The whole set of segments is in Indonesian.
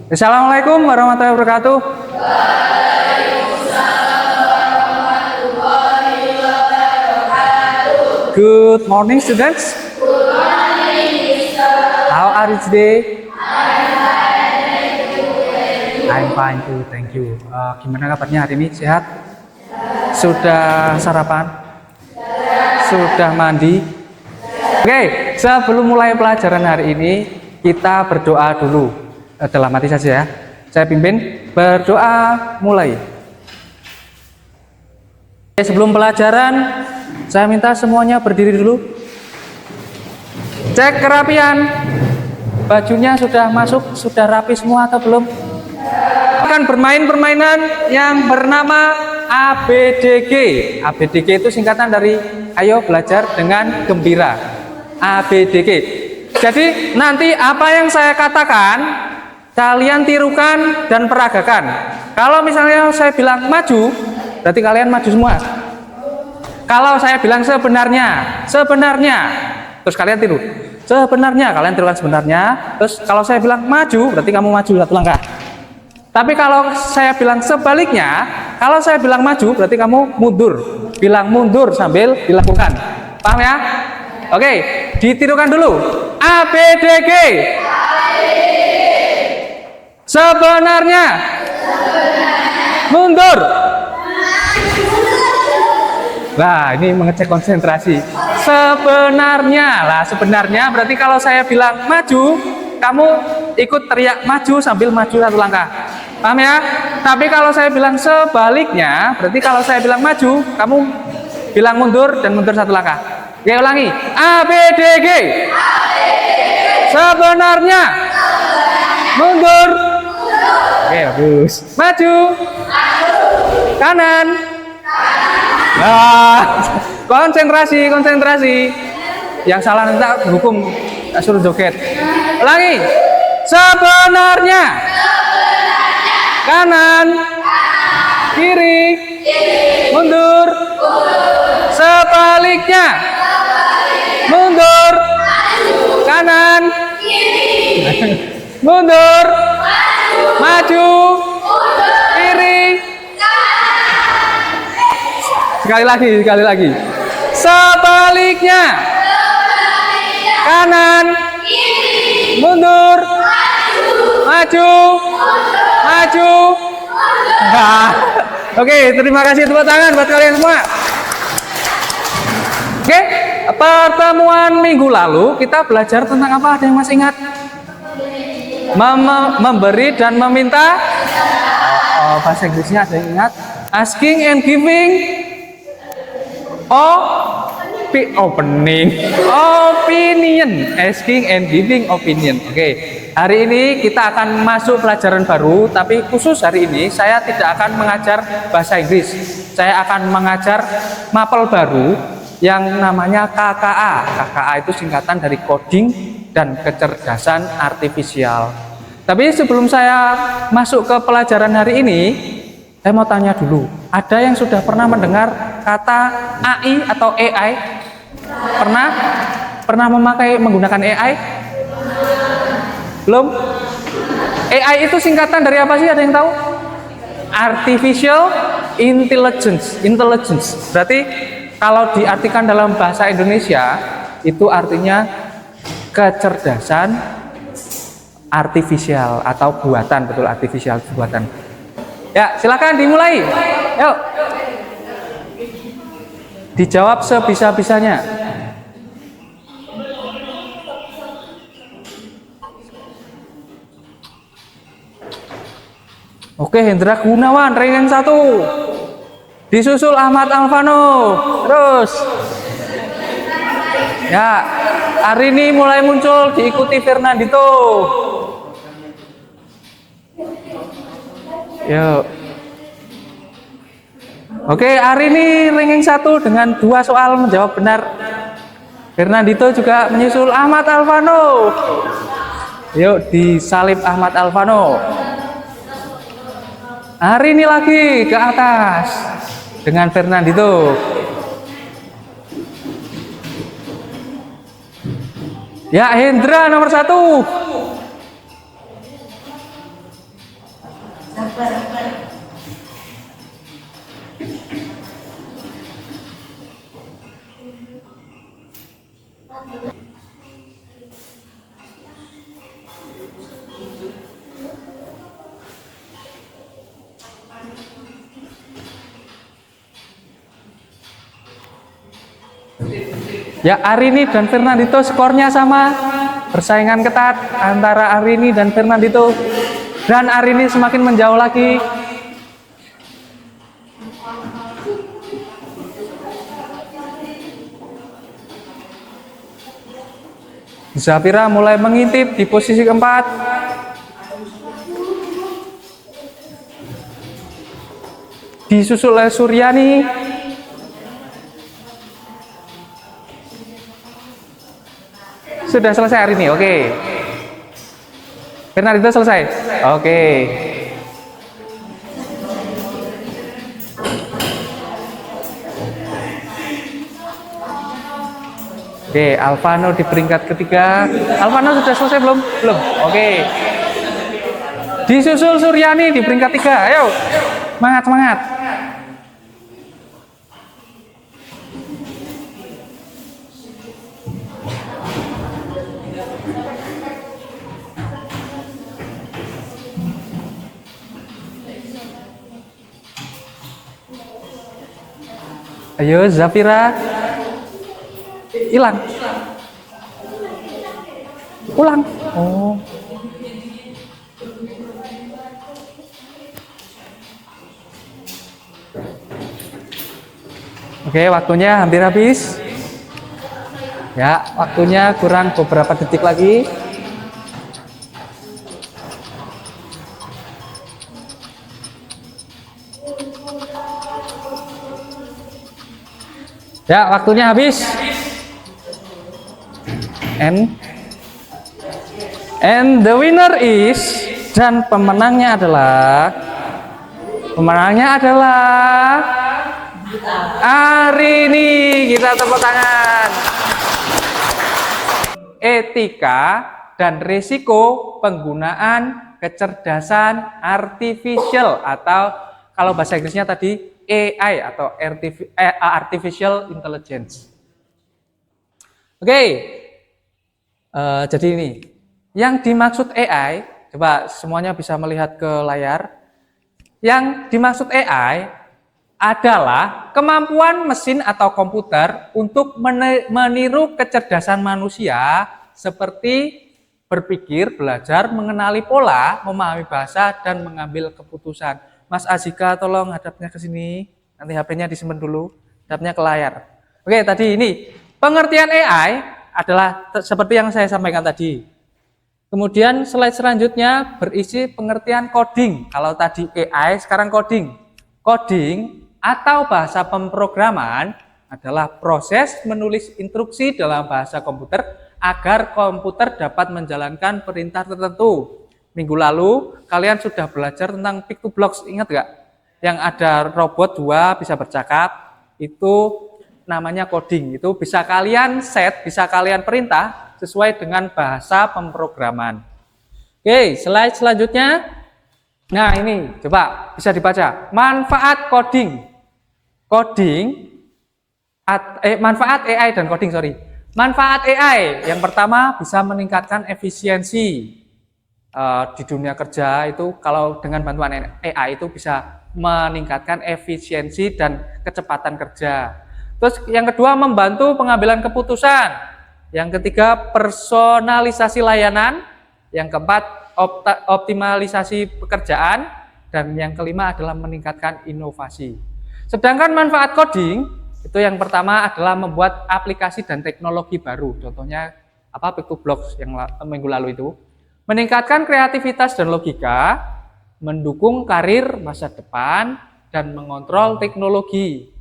Assalamualaikum warahmatullahi wabarakatuh. Good morning, students. How are you today? I'm fine too, thank you. Gimana kabarnya hari ini? Sehat? Sudah sarapan? Sudah mandi? Oke, sebelum mulai pelajaran hari ini, kita berdoa dulu. Dalam hati saja ya. Saya pimpin berdoa mulai. Sebelum pelajaran, saya minta semuanya berdiri dulu. Cek kerapian. Bajunya sudah masuk, sudah rapi semua atau belum? Akan bermain permainan yang bernama ABDG. ABDG itu singkatan dari ayo belajar dengan gembira. ABDG. Jadi nanti apa yang saya katakan kalian tirukan dan peragakan. Kalau misalnya saya bilang maju, berarti kalian maju semua. Kalau saya bilang sebenarnya, terus kalian tiru. Sebenarnya, kalian tirukan sebenarnya. Terus kalau saya bilang maju, berarti kamu maju satu langkah. Tapi kalau saya bilang sebaliknya, kalau saya bilang maju, berarti kamu mundur. Bilang mundur sambil dilakukan. Paham ya? Oke, ditirukan dulu. ABDG. Sebenarnya. Mundur. Nah, ini mengecek konsentrasi. Sebenarnya berarti kalau saya bilang maju, kamu ikut teriak maju sambil maju satu langkah. Paham ya? Tapi kalau saya bilang sebaliknya, berarti kalau saya bilang maju, kamu bilang mundur dan mundur satu langkah. Oke, ulangi. ABDG. Sebenarnya. Mundur. Oke, bagus. Maju. Kanan. Nah, konsentrasi. Yang salah nanti hukum suruh joget. Ulangi. Sebenarnya. Kanan. Kiri. Mundur. Sebaliknya. Mundur. Kanan. Mundur. Maju. Kiri. Sekali lagi. Sebaliknya. Kanan. Mundur. Maju. Nah. Oke, terima kasih, tepuk tangan buat kalian semua. Oke, pertemuan minggu lalu kita belajar tentang apa? Ada yang masih ingat? Memberi dan meminta. Bahasa Inggrisnya ada yang ingat? Asking and giving. Opinion. Asking and giving opinion. Oke. Hari ini kita akan masuk pelajaran baru, tapi khusus hari ini saya tidak akan mengajar bahasa Inggris. Saya akan mengajar mapel baru yang namanya KKA. KKA itu singkatan dari coding dan kecerdasan artifisial. Tapi sebelum saya masuk ke pelajaran hari ini, saya mau tanya dulu, ada yang sudah pernah mendengar kata AI atau AI? Pernah menggunakan AI? Belum? AI itu singkatan dari apa sih? Ada yang tahu? Artificial Intelligence. Berarti kalau diartikan dalam bahasa Indonesia, itu artinya kecerdasan artifisial atau buatan, betul, artifisial buatan. Ya, silakan dimulai. Yuk. Dijawab sebisa-bisanya. Oke, Hendra Gunawan, ranking 1. Disusul Ahmad Alvano. Terus. Ya, hari ini mulai muncul diikuti Fernandito. Yuk. Oke, hari ini ranking 1 dengan 2 soal menjawab benar. Fernandito juga menyusul Ahmad Alvano. Yuk, disalib Ahmad Alvano. Hari ini lagi ke atas dengan Fernandito. Ya, Hendra nomor 1. Ya, Arini dan Fernandito skornya sama. Persaingan ketat antara Arini dan Fernandito. Dan Arini semakin menjauh lagi. Zafira mulai mengintip di posisi keempat. Disusul oleh Suryani. Sudah selesai hari ini, oke. Fernandito selesai, oke. Oke, Alvano di peringkat ketiga. Alvano sudah selesai belum? Belum, oke. Disusul Suryani di peringkat 3, ayo. Semangat, semangat. Ayo Zafira. Hilang. Ulang. Oh. Oke, waktunya hampir habis. Ya, waktunya kurang beberapa detik lagi. Ya, waktunya habis. And the winner is, dan pemenangnya adalah Arini. Kita tepuk tangan. Etika dan risiko penggunaan kecerdasan artificial, atau kalau bahasa Inggrisnya tadi AI atau artificial intelligence. Oke, jadi ini yang dimaksud AI. Coba semuanya bisa melihat ke layar. Yang dimaksud AI adalah kemampuan mesin atau komputer untuk meniru kecerdasan manusia, seperti berpikir, belajar, mengenali pola, memahami bahasa, dan mengambil keputusan. Mas Azika, tolong hadapnya ke sini. Nanti HP-nya disimpan dulu, hadapnya ke layar. Oke, tadi ini pengertian AI adalah seperti yang saya sampaikan tadi. Kemudian slide selanjutnya berisi pengertian coding. Kalau tadi AI, sekarang coding. Coding atau bahasa pemrograman adalah proses menulis instruksi dalam bahasa komputer agar komputer dapat menjalankan perintah tertentu. Minggu lalu kalian sudah belajar tentang pick to blocks, ingat nggak? Yang ada robot 2 bisa bercakap, itu namanya coding. Itu bisa kalian set, bisa kalian perintah sesuai dengan bahasa pemrograman. Oke, slide selanjutnya. Nah, ini coba bisa dibaca. Manfaat coding. Manfaat AI dan coding, sorry. Manfaat AI yang pertama bisa meningkatkan efisiensi. Di dunia kerja itu kalau dengan bantuan AI itu bisa meningkatkan efisiensi dan kecepatan kerja. Terus yang kedua, membantu pengambilan keputusan. Yang ketiga, personalisasi layanan. Yang keempat, optimalisasi pekerjaan. Dan yang kelima adalah meningkatkan inovasi. Sedangkan manfaat coding itu yang pertama adalah membuat aplikasi dan teknologi baru. Contohnya pick to blocks yang minggu lalu itu. Meningkatkan kreativitas dan logika, mendukung karir masa depan, dan mengontrol teknologi.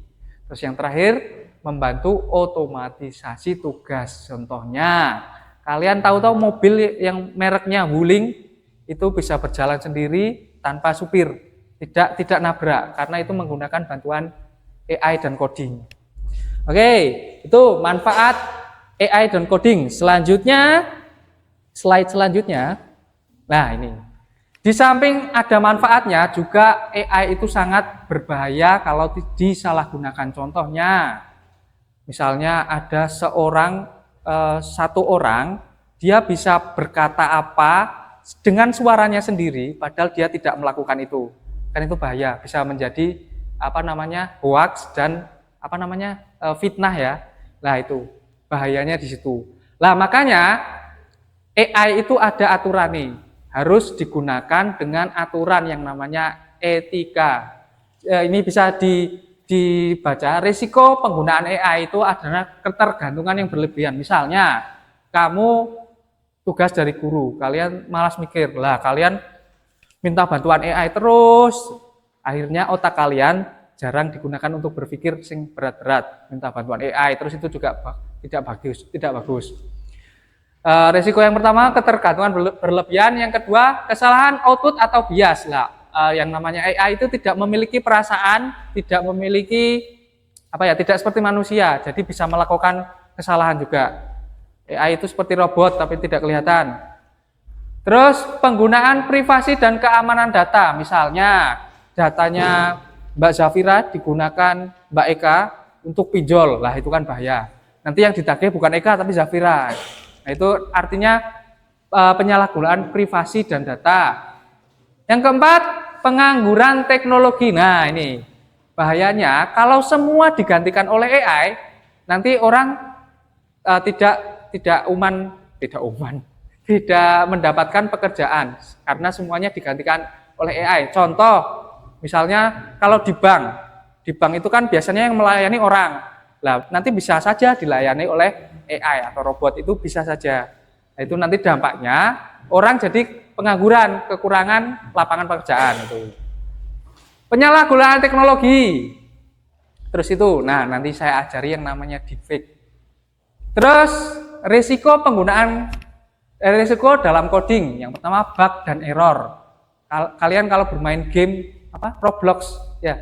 Terus yang terakhir, membantu otomatisasi tugas. Contohnya, kalian tahu-tahu mobil yang mereknya Wuling itu bisa berjalan sendiri tanpa supir, tidak nabrak, karena itu menggunakan bantuan AI dan coding. Oke, itu manfaat AI dan coding. Selanjutnya, slide selanjutnya. Nah, ini. Di samping ada manfaatnya, juga AI itu sangat berbahaya kalau disalahgunakan. Contohnya, misalnya ada seorang satu orang dia bisa berkata apa dengan suaranya sendiri, padahal dia tidak melakukan itu. Kan itu bahaya, bisa menjadi hoax dan fitnah ya. Nah itu bahayanya di situ. Lah makanya AI itu ada aturan nih, harus digunakan dengan aturan yang namanya etika. Ini bisa dibaca, risiko penggunaan AI itu adalah ketergantungan yang berlebihan. Misalnya, kamu tugas dari guru, kalian malas mikir, lah kalian minta bantuan AI terus, akhirnya otak kalian jarang digunakan untuk berpikir sing berat-berat, minta bantuan AI, terus itu juga tidak bagus. Risiko yang pertama, ketergantungan berlebihan. Yang kedua, kesalahan output atau bias. Lah, yang namanya AI itu tidak memiliki perasaan, tidak memiliki tidak seperti manusia, jadi bisa melakukan kesalahan juga. AI itu seperti robot tapi tidak kelihatan. Terus penggunaan privasi dan keamanan data, misalnya datanya Mbak Zafira digunakan Mbak Eka untuk pinjol, lah itu kan bahaya. Nanti yang ditagih bukan Eka tapi Zafira. Nah itu artinya penyalahgunaan privasi dan data. Yang keempat, pengangguran teknologi. Nah ini bahayanya kalau semua digantikan oleh AI, nanti orang tidak mendapatkan pekerjaan karena semuanya digantikan oleh AI. Contoh, misalnya kalau di bank itu kan biasanya yang melayani orang. Lah, nanti bisa saja dilayani oleh AI atau robot, itu bisa saja. Nah, itu nanti dampaknya orang jadi pengangguran, kekurangan lapangan pekerjaan itu. Penyalahgunaan teknologi. Terus itu, nanti saya ajari yang namanya deepfake. Terus risiko dalam coding. Yang pertama bug dan error. Kalian kalau bermain game Roblox ya,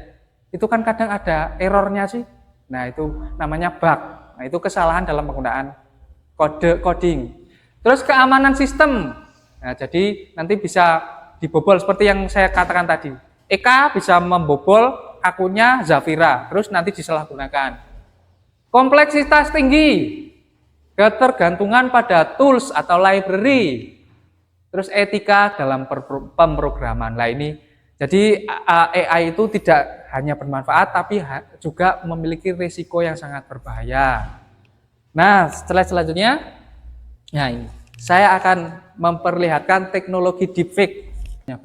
itu kan kadang ada errornya sih. Nah, itu namanya bug. Nah, itu kesalahan dalam penggunaan coding. Terus keamanan sistem. Nah, jadi nanti bisa dibobol seperti yang saya katakan tadi. Eka bisa membobol akunnya Zafira, terus nanti disalahgunakan. Kompleksitas tinggi. Ketergantungan pada tools atau library, terus etika dalam pemrograman. Nah ini, jadi AI itu tidak hanya bermanfaat, tapi juga memiliki risiko yang sangat berbahaya. Nah, selanjutnya, ini saya akan memperlihatkan teknologi deepfake. Ya,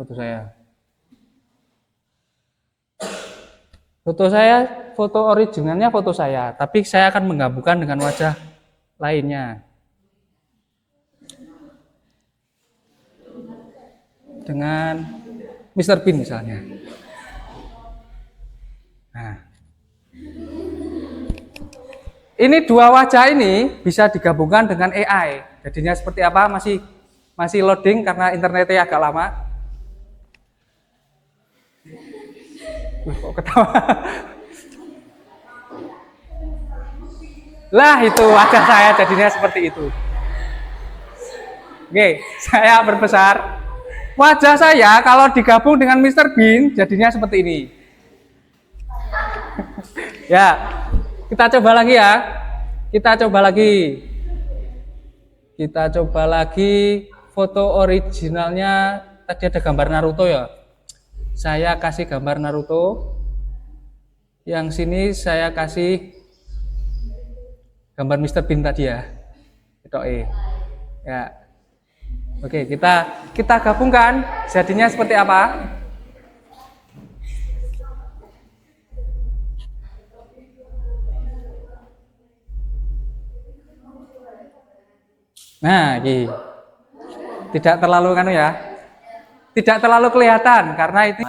foto originalnya foto saya, tapi saya akan menggabungkan dengan wajah lainnya dengan Mr. Bean misalnya. Nah, ini dua wajah ini bisa digabungkan dengan AI. Jadinya seperti apa? Masih loading karena internetnya agak lama. Kok ketawa? Lah itu wajah saya jadinya seperti itu. Oke, saya berbesar. Wajah saya kalau digabung dengan Mr. Bean jadinya seperti ini. Ya, kita coba lagi ya. Kita coba lagi foto originalnya. Tadi ada gambar Naruto ya. Saya kasih gambar Naruto. Yang sini saya kasih gambar Mr. Bean tadi ya. Ya. Oke, kita gabungkan jadinya seperti apa? Nah, ini tidak terlalu tidak terlalu kelihatan karena itu.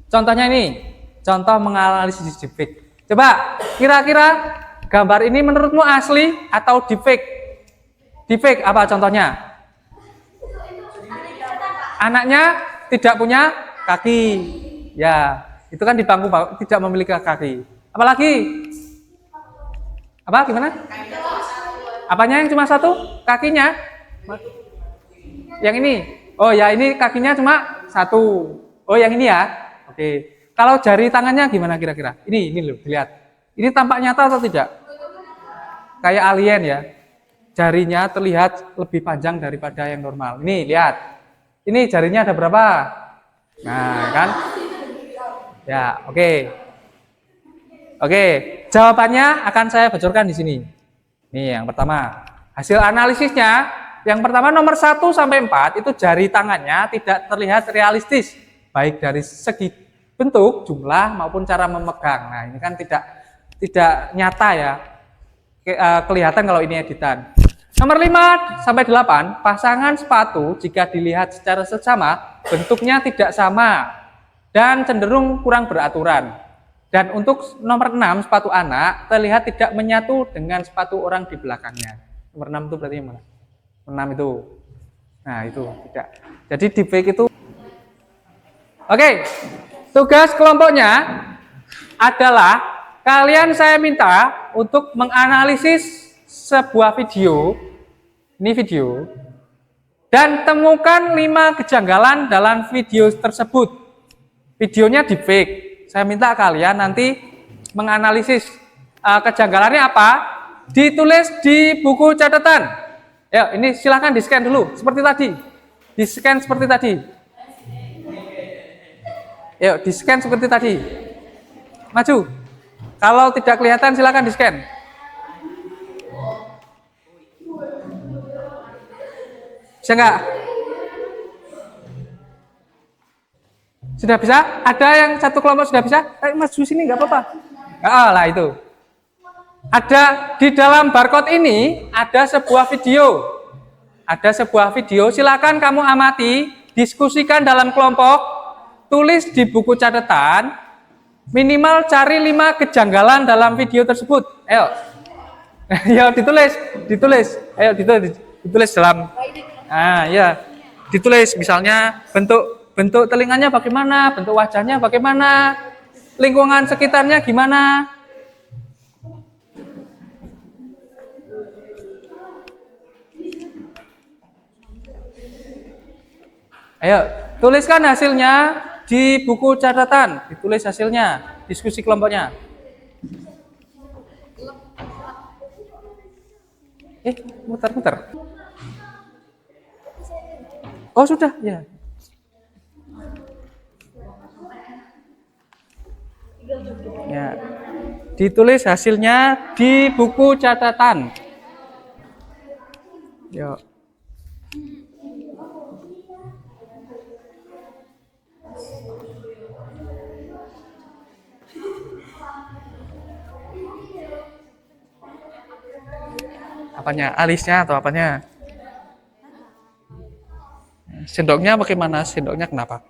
Contohnya ini, contoh menganalisis deepfake. Coba kira-kira gambar ini menurutmu asli atau deepfake? Deepfake apa contohnya? Anaknya tidak punya kaki. Ya, itu kan di bangku tidak memiliki kaki. Apalagi? Apa gimana? Apanya yang cuma satu? Kakinya? Yang ini? Oh ya, ini kakinya cuma satu. Oh yang ini ya? Oke. Kalau jari tangannya gimana kira-kira? Ini loh, lihat. Ini tampak nyata atau tidak? Kayak alien ya. jarinya terlihat lebih panjang daripada yang normal. Ini lihat, ini jarinya ada berapa? Nah, kan? Ya, oke. Oke, jawabannya akan saya bocorkan di sini. Nih yang pertama, hasil analisisnya, yang pertama nomor 1 sampai 4 itu jari tangannya tidak terlihat realistis, baik dari segi bentuk, jumlah maupun cara memegang. Nah, ini kan tidak nyata ya. Kelihatan kalau ini editan. Nomor 5 sampai 8, pasangan sepatu jika dilihat secara seksama, bentuknya tidak sama dan cenderung kurang beraturan. Dan untuk nomor 6, sepatu anak terlihat tidak menyatu dengan sepatu orang di belakangnya. Nomor 6 itu berarti mana? 6 itu. Nah, itu tidak. Jadi deepfake itu. Oke. Tugas kelompoknya adalah kalian saya minta untuk menganalisis sebuah video. Ini video. Dan temukan 5 kejanggalan dalam video tersebut. Videonya deepfake. Saya minta kalian nanti menganalisis kejanggalannya apa, ditulis di buku catatan. Ya, ini silahkan di-scan dulu, seperti tadi. Di-scan seperti tadi. Yuk, di-scan seperti tadi. Maju. Kalau tidak kelihatan silahkan di-scan. Bisa nggak? Sudah bisa? Ada yang satu kelompok sudah bisa? Maju sini nggak apa-apa. Lah itu. Ada di dalam barcode ini ada sebuah video. Ada sebuah video. Silakan kamu amati, diskusikan dalam kelompok, tulis di buku catatan. Minimal cari 5 kejanggalan dalam video tersebut. Ayo. Ya ditulis. Ayo ditulis dalam. Ya. Ditulis misalnya bentuk telinganya bagaimana, bentuk wajahnya bagaimana, lingkungan sekitarnya gimana. Ayo, tuliskan hasilnya di buku catatan, ditulis hasilnya, diskusi kelompoknya. Muter-muter. Oh, sudah, ya. Ya, ditulis hasilnya di buku catatan. Yuk. Apanya? Alisnya atau apanya? Sendoknya bagaimana? Sendoknya kenapa?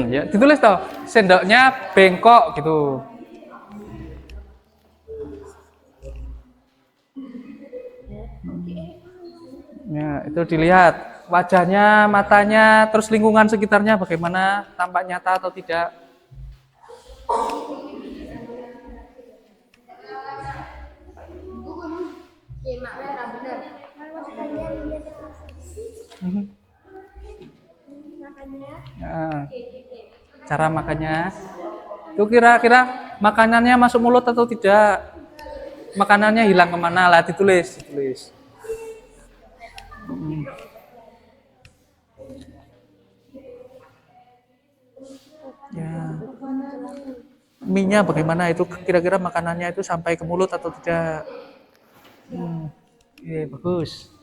Ya ditulis toh, sendoknya bengkok gitu. Ya, itu dilihat wajahnya, matanya, terus lingkungan sekitarnya bagaimana, tampak nyata atau tidak. Cara makannya itu kira-kira makanannya masuk mulut atau tidak, makanannya hilang kemana lah, ditulis. Ya, mie-nya bagaimana, itu kira-kira makanannya itu sampai ke mulut atau tidak. Bagus.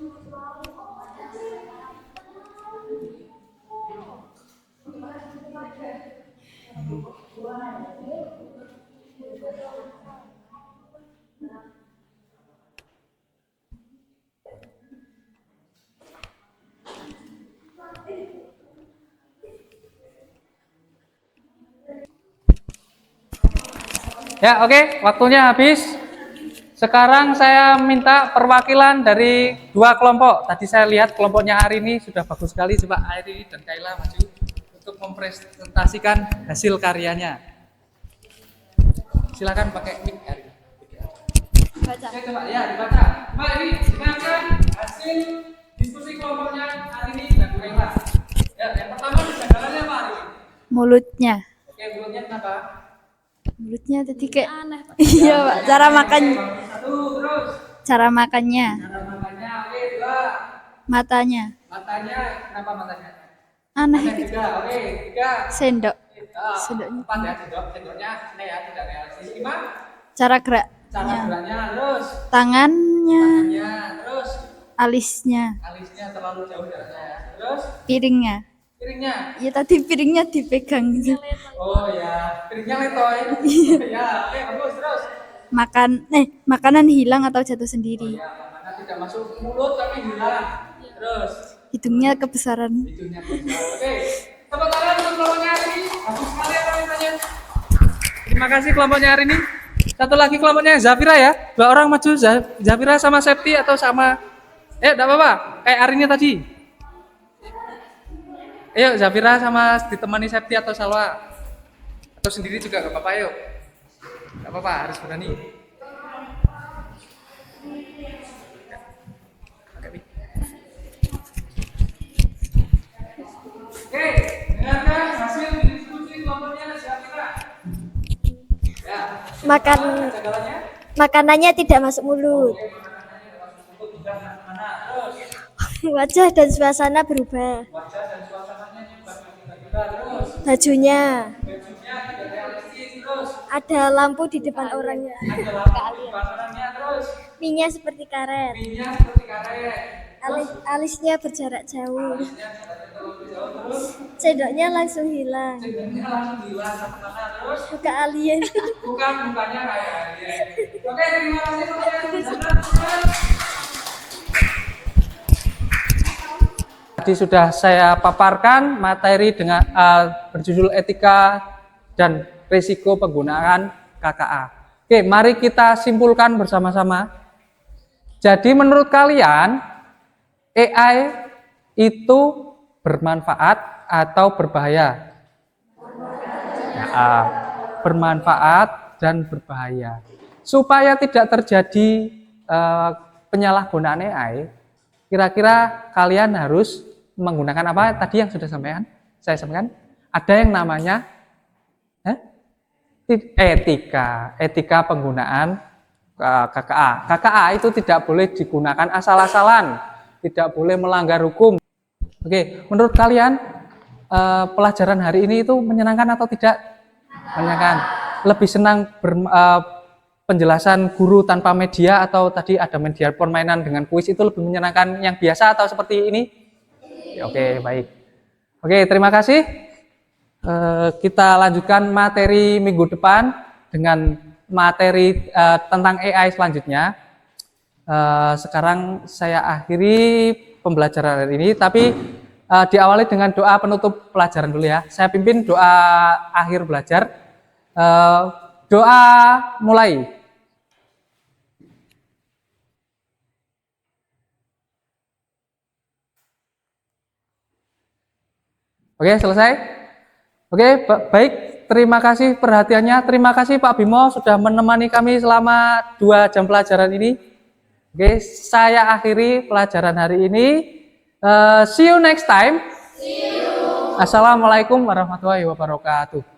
Ya, oke, waktunya habis. Sekarang saya minta perwakilan dari 2 kelompok. Tadi saya lihat kelompoknya Arini sudah bagus sekali. Coba Arini dan Kaila maju untuk mempresentasikan hasil karyanya. Silakan pakai mic, Arini. Baca. Oke, coba ya dibaca. Mbak, ini dengarkan hasil diskusi kelompoknya Arini dan Kaila. Ya, yang pertama kejanggalannya apa, Arini? Mulutnya. Oke, mulutnya kenapa? Mulutnya tadi kayak aneh, Pak. Iya, Pak. Cara makannya. Satu, terus. Cara makannya. Cara Matanya. Matanya, kenapa matanya? Aneh Ada gitu. 3, oke, 3. Sendok. Sendoknya. Empat ya, sendoknya ini ya, tidak realistis. 5, Cara cara geraknya. geraknya, terus Tangannya. tangannya, terus Alisnya. alisnya terlalu jauh jaraknya ya. Terus Piringnya. piringnya. Ya tadi piringnya dipegang gitu. Oh ya, piringnya letoy. Ya, oke, bagus. Terus Makanan hilang atau jatuh sendiri. ya, makanan tidak masuk mulut tapi hilang. Terus Hidungnya kebesaran. hidungnya besar. Oke, tepuk tangan untuk kelompoknya hari ini. Bagus sekali apa namanya. Terima kasih kelompoknya hari ini. Satu lagi kelompoknya Zafira ya. 2 orang maju, Zafira sama Septi atau sama enggak apa-apa. Kayak hari ini tadi. Ayo Zafira sama ditemani Septi atau Salwa. Atau sendiri juga enggak apa-apa, ayo. Enggak apa-apa, harus berani. Oke, dengarkan hasil diskusi kelompoknya Zafira. Ya, jagalannya. Makanannya tidak masuk mulut. Mana? Terus Wajah dan suasana berubah. wajah dan suasananya juga tiba-tiba. Terus Bajunya bajunya tidak realistis. Terus ada lampu di depan orangnya. ada lampu di pasarannya. Terus Minyak seperti karet. minyak seperti karet. Alisnya berjarak jauh. Alisnya tidak terlalu jauh. Terus Sendoknya langsung hilang. sendoknya langsung hilang sama sana. Terus Buka alien. bukan mukanya kayak alien. Oke, terima kasih teman-teman. Tadi sudah saya paparkan materi dengan berjudul etika dan risiko penggunaan KKA. Oke, mari kita simpulkan bersama-sama. Jadi menurut kalian AI itu bermanfaat atau berbahaya? Ya, bermanfaat dan berbahaya. Supaya tidak terjadi penyalahgunaan AI, kira-kira kalian harus menggunakan apa tadi yang sudah saya sampaikan? Ada yang namanya etika penggunaan KKA. KKA itu tidak boleh digunakan asal-asalan, tidak boleh melanggar hukum. Oke, menurut kalian pelajaran hari ini itu menyenangkan atau tidak? Menyenangkan. Lebih senang penjelasan guru tanpa media atau tadi ada media permainan dengan kuis itu lebih menyenangkan yang biasa atau seperti ini? Oke, baik. Oke, terima kasih. Kita lanjutkan materi minggu depan dengan materi tentang AI selanjutnya. Sekarang saya akhiri pembelajaran hari ini, tapi diawali dengan doa penutup pelajaran dulu ya. Saya pimpin doa akhir belajar. Doa mulai. Oke, selesai. Oke, baik. Terima kasih perhatiannya. Terima kasih Pak Bimo sudah menemani kami selama 2 jam pelajaran ini. Oke, saya akhiri pelajaran hari ini. See you next time. Assalamualaikum warahmatullahi wabarakatuh.